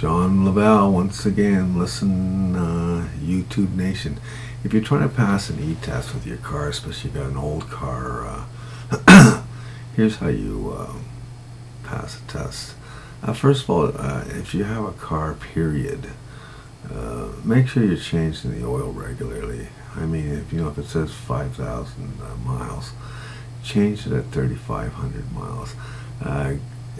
John Lavelle once again. Listen, YouTube Nation. If you're trying to pass an e-test with your car, especially if you got an old car, here's how you pass a test. First of all, if you have a car, period, make sure you're changing the oil regularly. I mean, if it says 5,000 miles, change it at 3,500 miles,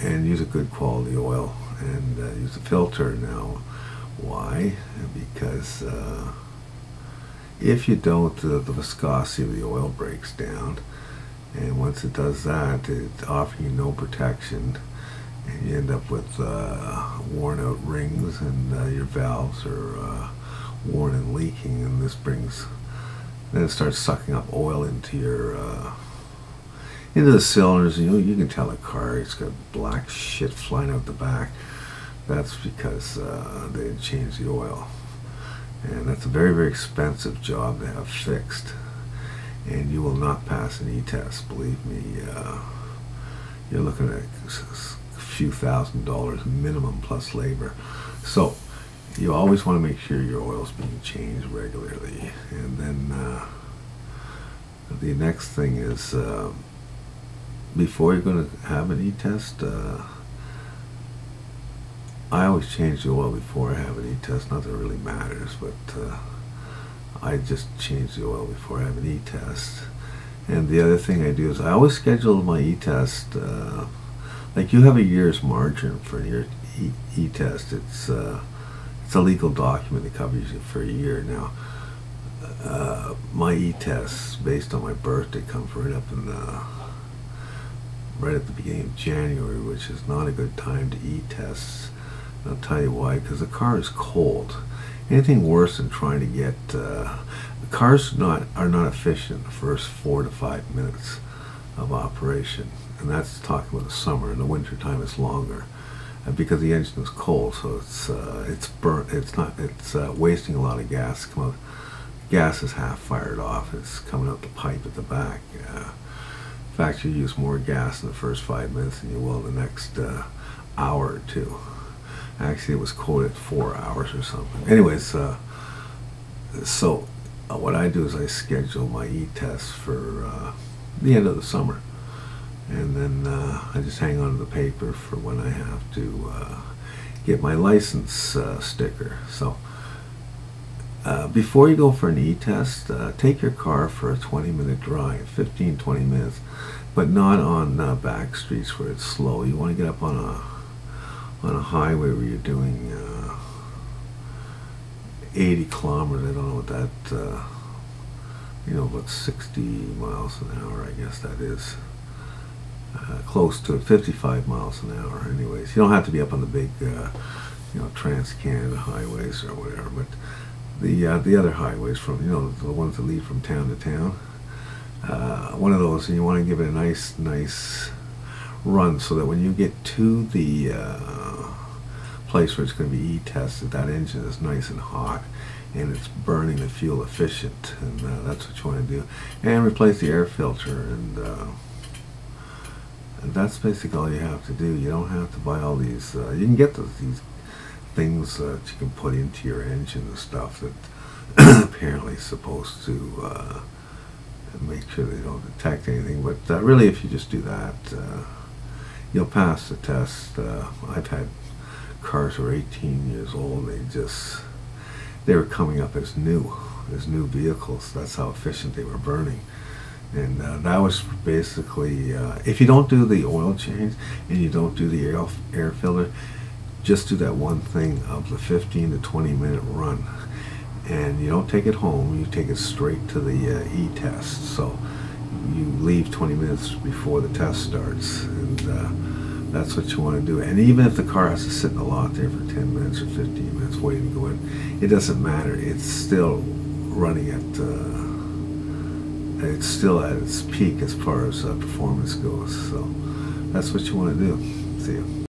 and use a good quality oil, and use a filter. Now, why? Because if you don't, the viscosity of the oil breaks down, and once it does that, it's offering you no protection, and you end up with worn out rings, and your valves are worn and leaking, and then it starts sucking up oil into the cylinders. You can tell a car, it's got black shit flying out the back. That's because they didn't change the oil, and that's a very, very expensive job to have fixed, and you will not pass an e-test, believe me. You're looking at a few $1,000s minimum plus labor. So you always want to make sure your oil's being changed regularly. And then the next thing is, before you're going to have an e-test, I always change the oil before I have an e-test. Not that it really matters, but I just change the oil before I have an e-test. And the other thing I do is I always schedule my e-test, like you have a year's margin for your e-test. It's a legal document that covers you for a year. Now, my e-tests, based on my birthday, come right up in right at the beginning of January, which is not a good time to e-test. I'll tell you why, because the car is cold. Anything worse than trying to get cars are not efficient the first 4 to 5 minutes of operation, and that's talking about the summer. In the winter time, it's longer because the engine is cold, so it's burnt. It's wasting a lot of gas. Gas is half fired off. It's coming out the pipe at the back. In fact, you use more gas in the first 5 minutes than you will in the next hour or two. Actually, it was quoted 4 hours or something. Anyways, so what I do is I schedule my e-tests for the end of the summer, and then I just hang on to the paper for when I have to get my license sticker. So before you go for an e-test, take your car for a 20-minute drive, 15-20 minutes, but not on back streets where it's slow. You want to get up on a highway where you're doing 80 kilometers. I don't know what that, about 60 miles an hour, I guess that is. Close to 55 miles an hour. Anyways, you don't have to be up on the big, Trans-Canada highways or whatever, but the other highways from, the ones that lead from town to town. One of those, and you want to give it a nice run, so that when you get to the place where it's going to be e-tested, that engine is nice and hot and it's burning the fuel efficient, and that's what you want to do. And replace the air filter, and that's basically all you have to do. You don't have to buy all these. You can get these things that you can put into your engine and stuff that apparently is supposed to make sure they don't detect anything. But really, if you just do that, you'll pass the test. I've had cars that were 18 years old. They were coming up as new vehicles. That's how efficient they were burning. And that was basically, if you don't do the oil change and you don't do the air filter, just do that one thing of the 15 to 20 minute run, and you don't take it home. You take it straight to the e-test. So you leave 20 minutes before the test starts, and that's what you want to do. And even if the car has to sit in the lot there for 10 minutes or 15 minutes waiting to go in, it doesn't matter. It's still running it's still at its peak as far as performance goes. So that's what you want to do. See you.